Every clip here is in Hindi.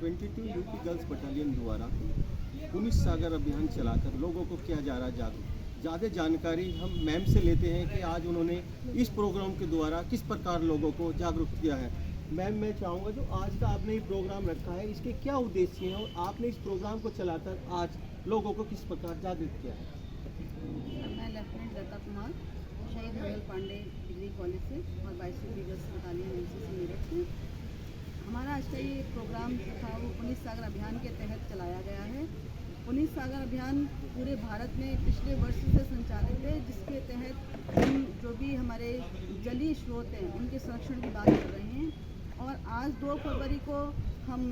22 यूपी गर्ल्स बटालियन द्वारा पुनीत सागर अभियान चलाकर लोगों को किया जा रहा जागरूक। ज़्यादा जानकारी हम मैम से लेते हैं कि आज उन्होंने इस प्रोग्राम के द्वारा किस प्रकार लोगों को जागरूक किया है। मैम, मैं चाहूँगा जो आज का आपने ये प्रोग्राम रखा है, इसके क्या उद्देश्य हैं और आपने इस प्रोग्राम को चलाकर आज लोगों को किस प्रकार जागरूक किया है। मैं लेफ्टिनेंट दत्ता कुमार, शहीद रोयल पांडे डिग्री कॉलेज से और 22वीं गर्ल्स बटालियन एनसीसी मेरठ से। हमारा आज का ये प्रोग्राम जो था वो पुनीत सागर अभियान के तहत चलाया गया है। पुनीत सागर अभियान पूरे भारत में पिछले वर्ष से संचालित है, जिसके तहत हम जो भी हमारे जलीय स्रोत हैं उनके संरक्षण की बात कर रहे हैं। और आज 2 फरवरी को हम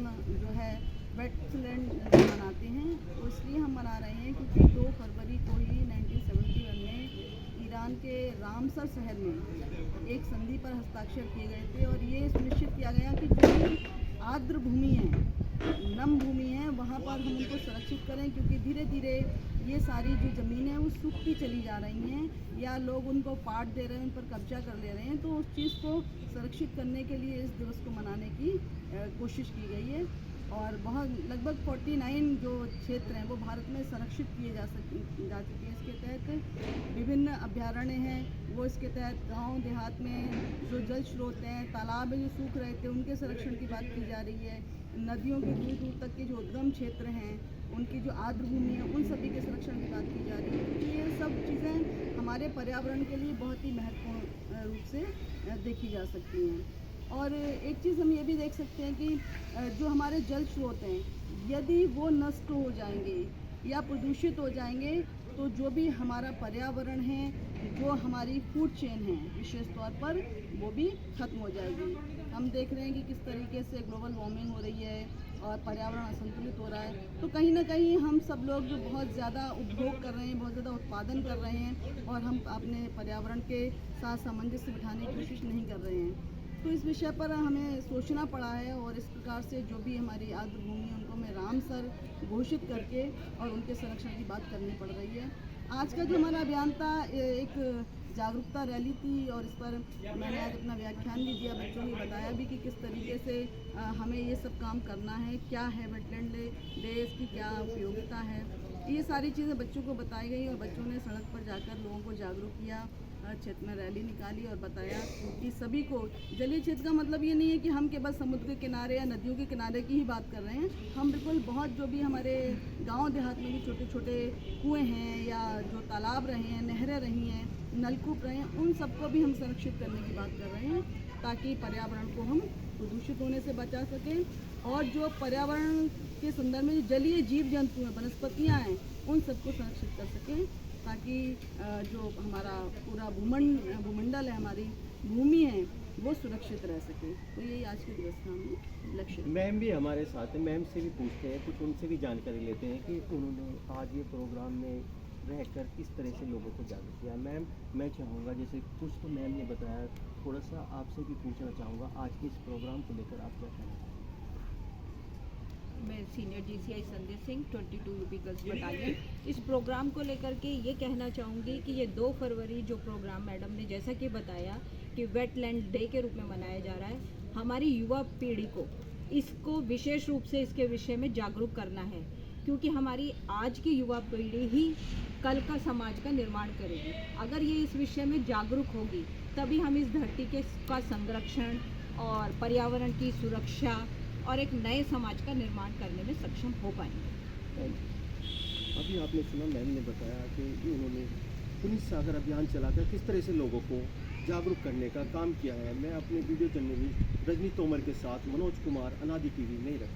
जो है वेटलैंड मनाते हैं। तो इसलिए हम मना रहे हैं क्योंकि 2 फरवरी को ही 1971 में ईरान के रामसर शहर में एक संधि पर हस्ताक्षर किए गए थे और ये सुनिश्चित किया गया कि जो भी आर्द्र भूमि है, नम भूमि है, वहाँ पर हम उनको सुरक्षित करें, क्योंकि धीरे धीरे ये सारी जो ज़मीनें हैं वो सूखती चली जा रही हैं या लोग उनको पाट दे रहे हैं, उन पर कब्जा कर ले रहे हैं। तो उस चीज़ को सुरक्षित करने के लिए इस दिवस को मनाने की कोशिश की गई है। और बहुत लगभग 49 जो क्षेत्र हैं वो भारत में संरक्षित किए जा चुके हैं। इसके तहत विभिन्न अभ्यारण्य हैं, वो इसके तहत गांव देहात में जो जल स्रोत हैं, तालाब जो सूख रहे थे उनके संरक्षण की बात की जा रही है। नदियों के दूर दूर तक के जो उद्गम क्षेत्र हैं, उनकी जो आर्द्र भूमि है, उन सभी के संरक्षण की बात की जा रही है, क्योंकि ये सब चीज़ें हमारे पर्यावरण के लिए बहुत ही महत्वपूर्ण रूप से देखी जा सकती हैं। और एक चीज़ हम ये भी देख सकते हैं कि जो हमारे जल स्रोत हैं, यदि वो नष्ट हो जाएंगे या प्रदूषित हो जाएंगे तो जो भी हमारा पर्यावरण है, जो हमारी फूड चेन है विशेष तौर पर, वो भी खत्म हो जाएगी। हम देख रहे हैं कि किस तरीके से ग्लोबल वार्मिंग हो रही है और पर्यावरण असंतुलित हो रहा है। तो कहीं ना कहीं हम सब लोग जो बहुत ज़्यादा उपभोग कर रहे हैं, बहुत ज़्यादा उत्पादन कर रहे हैं और हम अपने पर्यावरण के साथ सामंजस्य बिठाने की कोशिश नहीं कर रहे हैं। तो इस विषय पर हमें सोचना पड़ा है और इस प्रकार से जो भी हमारी आर्द्र भूमि है उनको हमें रामसर घोषित करके और उनके संरक्षण की बात करनी पड़ रही है। आज का जो हमारा अभियान था एक जागरूकता रैली थी और इस पर मैंने आज अपना व्याख्यान भी दिया, बच्चों ने बताया भी कि किस तरीके से हमें ये सब काम करना है, क्या है वेटलैंड डे, इसकी क्या उपयोगिता है, ये सारी चीज़ें बच्चों को बताई गई और बच्चों ने सड़क पर जाकर लोगों को जागरूक किया, क्षेत्र में रैली निकाली और बताया कि सभी को जलीय क्षेत्र का मतलब ये नहीं है कि हम केवल समुद्र के किनारे या नदियों के किनारे की ही बात कर रहे हैं। हम बिल्कुल बहुत जो भी हमारे गांव देहात में भी छोटे छोटे कुएं हैं या जो तालाब रहे हैं, नहरें रही हैं, नलकूप रहे हैं, उन सबको भी हम संरक्षित करने की बात कर रहे हैं, ताकि पर्यावरण को हम प्रदूषित होने से बचा सकें और जो पर्यावरण के संदर्भ में जो जलीय जीव जंतु हैं, वनस्पतियाँ हैं, उन सबको संरक्षित कर सकें, ताकि जो हमारा पूरा भूमंडल है, हमारी भूमि है, वो सुरक्षित रह सके। तो यही आज के दिवस का हम लक्ष्य है। मैम भी हमारे साथ हैं, मैम से भी पूछते हैं, कुछ उनसे भी जानकारी लेते हैं कि उन्होंने आज ये प्रोग्राम में रहकर किस तरह से लोगों को जागरूक किया। मैम, मैं चाहूँगा जैसे कुछ तो मैम ने बताया, थोड़ा सा आपसे भी पूछना चाहूँगा आज के इस प्रोग्राम को लेकर आप क्या कहना चाहेंगे। मैं senior GCI Sandeep Singh 22 UP girls battalion इस प्रोग्राम को लेकर के ये कहना चाहूँगी कि ये 2 फरवरी जो प्रोग्राम मैडम ने जैसा कि बताया कि वेटलैंड डे के रूप में मनाया जा रहा है, हमारी युवा पीढ़ी को इसको विशेष रूप से इसके विषय में जागरूक करना है, क्योंकि हमारी आज की युवा पीढ़ी ही कल का समाज का निर्माण करेगी। अगर ये इस विषय में जागरूक होगी तभी हम इस धरती का संरक्षण और पर्यावरण की सुरक्षा और एक नए समाज का निर्माण करने में सक्षम हो पाएंगे। अभी आपने सुना मैम ने बताया कि उन्होंने पुनीत सागर अभियान चलाकर किस तरह से लोगों को जागरूक करने का काम किया है। मैं अपने वीडियो जर्नलिस्ट रजनी तोमर के साथ मनोज कुमार, अनादि टीवी, मेरठ।